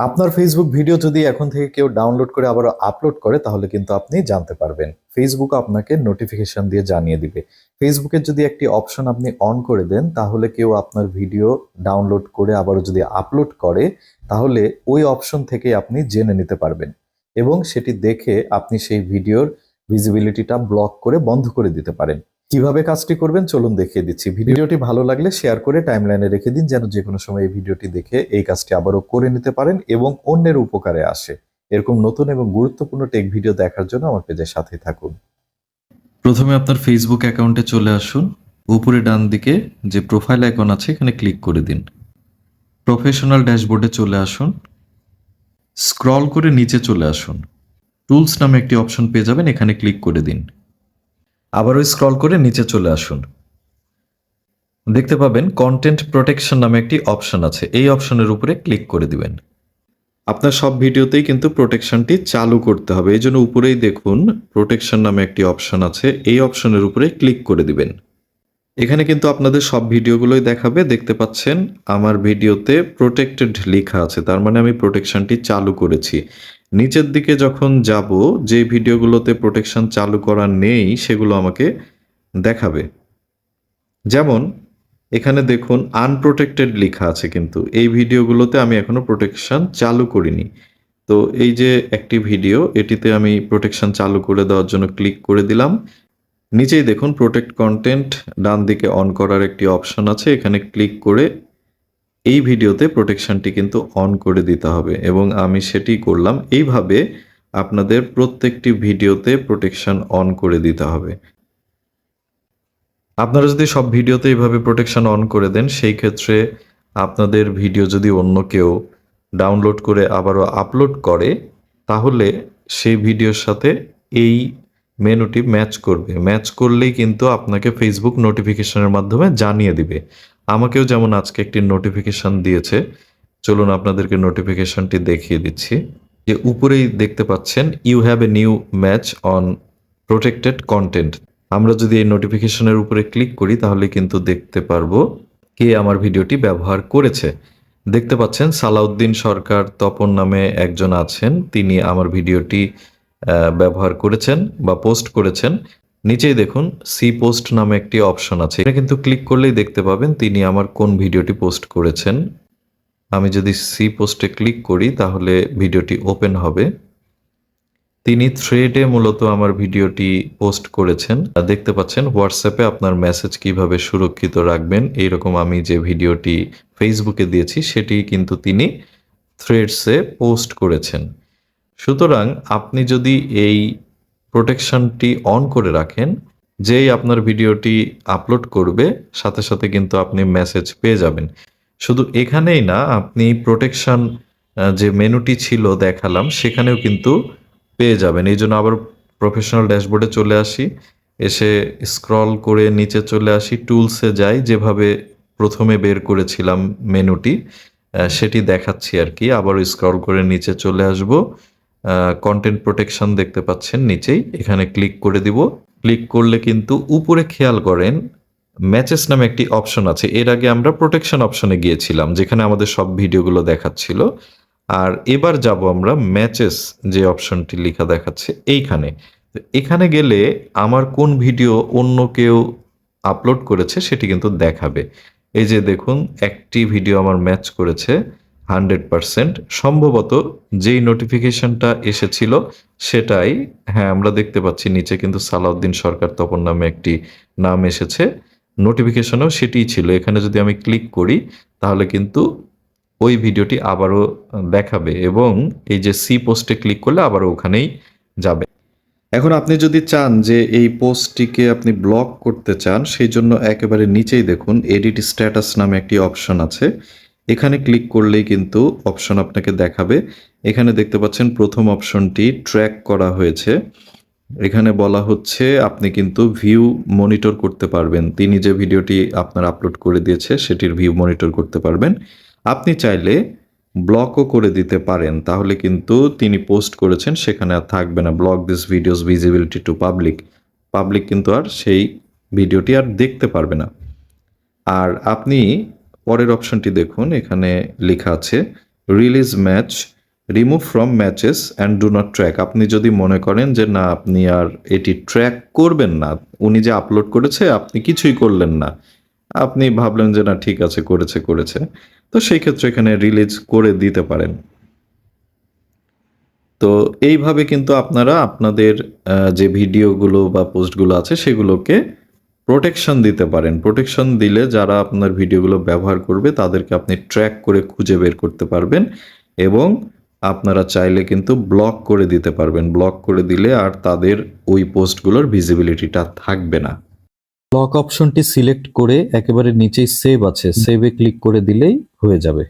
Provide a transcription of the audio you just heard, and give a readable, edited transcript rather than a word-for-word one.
আপনার Facebook video যদি এখন থেকে কেউ ডাউনলোড করে আবার আপলোড করে তাহলে কিন্তু আপনি জানতে পারবেন। ফেসবুক আপনাকে নোটিফিকেশন দিয়ে জানিয়ে দিবে। ফেসবুকের যদি একটি অপশন আপনি অন করে দেন তাহলে কেউ আপনার ভিডিও ডাউনলোড করে আবারও যদি আপলোড করে তাহলে ওই অপশন থেকে আপনি জেনে নিতে পারবেন এবং সেটি দেখে আপনি সেই ভিডিওর ভিজিবিলিটিটা ব্লক করে বন্ধ করে দিতে পারেন। কিভাবে কাজটি করবেন চলুন দেখিয়ে দিচ্ছি। ভিডিওটি ভালো লাগলে শেয়ার করে টাইমলাইনে রেখে দিন যেন যে কোনো সময় এই ভিডিওটি দেখে এই কাজটি আবারও করে নিতে পারেন এবং অন্যের উপকারে আসে। এরকম নতুন এবং গুরুত্বপূর্ণ টেক ভিডিও দেখার জন্য আমার পেজের সাথেই থাকুন। প্রথমে আপনার ফেসবুক অ্যাকাউন্টে চলে আসুন। উপরে ডান দিকে যে প্রোফাইল আইকন আছে এখানে ক্লিক করে দিন। প্রফেশনাল ড্যাশবোর্ডে চলে আসুন। স্ক্রল করে নিচে চলে আসুন। টুলস নামে একটি অপশন পেয়ে যাবেন, এখানে ক্লিক করে দিন। আবারও স্ক্রল করে নিচে চলে আসুন। দেখতে পাবেন কন্টেন্ট প্রোটেকশন নামে একটি অপশন আছে, এই অপশনের উপরে ক্লিক করে দিবেন। আপনার সব ভিডিওতেই কিন্তু প্রোটেকশনটি চালু করতে হবে, এই জন্য উপরেই দেখুন প্রোটেকশন নামে একটি অপশন আছে, এই অপশনের উপরে ক্লিক করে দিবেন। এখানে কিন্তু আপনাদের সব ভিডিওগুলোই দেখাবে। দেখতে পাচ্ছেন আমার ভিডিওতে প্রোটেক্টেড লেখা আছে, তার মানে আমি প্রোটেকশনটি চালু করেছি। নিচের দিকে যখন যাব, যে ভিডিওগুলোতে প্রোটেকশন চালু করা নেই সেগুলো আমাকে দেখাবে। যেমন এখানে দেখুন আনপ্রোটেক্টেড লেখা আছে, কিন্তু এই ভিডিওগুলোতে আমি এখনো প্রোটেকশন চালু করিনি। তো এই যে একটি ভিডিও, এটিতে আমি প্রোটেকশন চালু করে দেওয়ার জন্য ক্লিক করে দিলাম। নিচেই দেখুন প্রোটেক্ট কন্টেন্ট, ডান দিকে অন করার একটি অপশন আছে, এখানে ক্লিক করে এই ভিডিওতে প্রোটেকশনটি কিন্তু অন করে দিতে হবে এবং আমি সেটি করলাম। এইভাবে আপনাদের প্রত্যেকটি ভিডিওতে প্রোটেকশন অন করে দিতে হবে। আপনারা যদি সব ভিডিওতে এইভাবে প্রোটেকশন অন করে দেন, সেই ক্ষেত্রে আপনাদের ভিডিও যদি অন্য কেউ ডাউনলোড করে আবারও আপলোড করে তাহলে সেই ভিডিওর সাথে এই মেনুটি ম্যাচ করবে। ম্যাচ করলেই কিন্তু আপনাকে ফেসবুক নোটিফিকেশনের মাধ্যমে জানিয়ে দিবে। আমাকেও যেমন আজকে একটি নোটিফিকেশন দিয়েছে, চলুন আপনাদেরকে নোটিফিকেশনটি দেখিয়ে দিচ্ছি। যে উপরেই দেখতে পাচ্ছেন you have a new match on protected content. আমরা যদি এই নোটিফিকেশনের উপরে ক্লিক করি তাহলে কিন্তু দেখতে পারবো কে আমার ভিডিওটি ব্যবহার করেছে। দেখতে পাচ্ছেন সালাউদ্দিন সরকার তপন নামে একজন আছেন, তিনি আমার ভিডিওটি ব্যবহার করেছেন বা পোস্ট করেছেন। নিচেই দেখুন সি পোস্ট নামে একটি অপশন আছে, এটা কিন্তু ক্লিক করলেই দেখতে পাবেন তিনি আমার কোন ভিডিওটি পোস্ট করেছেন। আমি যদি সি পোস্টে ক্লিক করি তাহলে ভিডিওটি ওপেন হবে। তিনি থ্রেডে মূলত আমার ভিডিওটি পোস্ট করেছেন। দেখতে পাচ্ছেন হোয়াটসঅ্যাপে আপনার মেসেজ কিভাবে সুরক্ষিত রাখবেন, এইরকম আমি যে ভিডিওটি ফেসবুকে দিয়েছি সেটি কিন্তু তিনি থ্রেডসে পোস্ট করেছেন। সুতরাং আপনি যদি এই প্রোটেকশনটি অন করে রাখেন, যেই আপনার ভিডিওটি আপলোড করবে সাথে সাথে কিন্তু আপনি মেসেজ পেয়ে যাবেন। শুধু এখানেই না, আপনি প্রোটেকশন যে মেনুটি ছিল দেখালাম সেখানেও কিন্তু পেয়ে যাবেন। এই জন্য আবার প্রফেশনাল ড্যাশবোর্ডে চলে আসি, এসে স্ক্রল করে নিচে চলে আসি, টুলসে যাই, যেভাবে প্রথমে বের করেছিলাম মেনুটি সেটি দেখাচ্ছি আর কি। আবারও স্ক্রল করে নিচে চলে আসব, কন্টেন্ট প্রোটেকশন দেখতে পাচ্ছেন নিচেই, এখানে ক্লিক করে দিব। ক্লিক করলে কিন্তু উপরে খেয়াল করেন ম্যাচেস নামে একটি অপশন আছে। এর আগে আমরা প্রোটেকশন অপশনে গিয়েছিলাম যেখানে আমাদের সব ভিডিওগুলো দেখাচ্ছিল, আর এবার যাব আমরা ম্যাচেস যে অপশনটি লেখা দেখাচ্ছে এইখানে। এখানে গেলে আমার কোন ভিডিও অন্য কেউ আপলোড করেছে সেটি কিন্তু দেখাবে। এই যে দেখুন একটি ভিডিও আমার ম্যাচ করেছে 100%, সম্ভবত যেই নোটিফিকেশনটা এসেছিল সেটাই। হ্যাঁ, আমরা দেখতে পাচ্ছি নিচে কিন্তু সালাউদ্দিন সরকার তপন নামে একটি নাম এসেছে, নোটিফিকেশনেও সেটিই ছিল। এখানে যদি আমি ক্লিক করি তাহলে কিন্তু ওই ভিডিওটি আবারও দেখাবে এবং এই যে সি পোস্টে ক্লিক করলে আবারও ওখানেই যাবে। এখন আপনি যদি চান যে এই পোস্টটিকে আপনি ব্লক করতে চান, সেই জন্য একেবারে নিচেই দেখুন এডিট স্ট্যাটাস নামে একটি অপশন আছে, এখানে ক্লিক করলেই কিন্তু অপশন আপনাকে দেখাবে। এখানে দেখতে পাচ্ছেন প্রথম অপশনটি ট্র্যাক করা হয়েছে, এখানে বলা হচ্ছে আপনি কিন্তু ভিউ মনিটর করতে পারবেন। তিনি যে ভিডিওটি আপনার আপলোড করে দিয়েছে সেটির ভিউ মনিটর করতে পারবেন। আপনি চাইলে ব্লকও করে দিতে পারেন, তাহলে কিন্তু তিনি পোস্ট করেছেন সেখানে আর থাকবে না। Block this videos visibility to public, public কিন্তু আর সেই ভিডিওটি আর দেখতে পারবে না। আর আপনি পরের অপশনটি দেখুন, এখানে লেখা আছে release match, remove from matches and do not track. আপনি যদি মনে করেন যে না আপনি আর এটি ট্র্যাক করবেন না, উনি যে আপলোড করেছে আপনি কিছুই করলেন না, আপনি ভাবলেন যে না ঠিক আছে করেছে করেছে, তো সেই ক্ষেত্রে এখানে রিলিজ করে দিতে পারেন। তো এইভাবে কিন্তু আপনারা আপনাদের যে ভিডিওগুলো বা পোস্টগুলো আছে সেগুলোকে প্রোটেকশন দিতে পারেন। প্রোটেকশন দিলে যারা আপনার ভিডিওগুলো ব্যবহার করবে তাদেরকে আপনি ট্র্যাক করে খুঁজে বের করতে পারবেন এবং আপনারা চাইলে কিন্তু ব্লক করে দিতে পারবেন। ব্লক করে দিলে আর তাদের ওই পোস্টগুলোর ভিজিবিলিটিটা থাকবে না। ব্লক অপশনটি সিলেক্ট করে একেবারে নিচেই সেভ আছে, সেভে ক্লিক করে দিলেই হয়ে যাবে।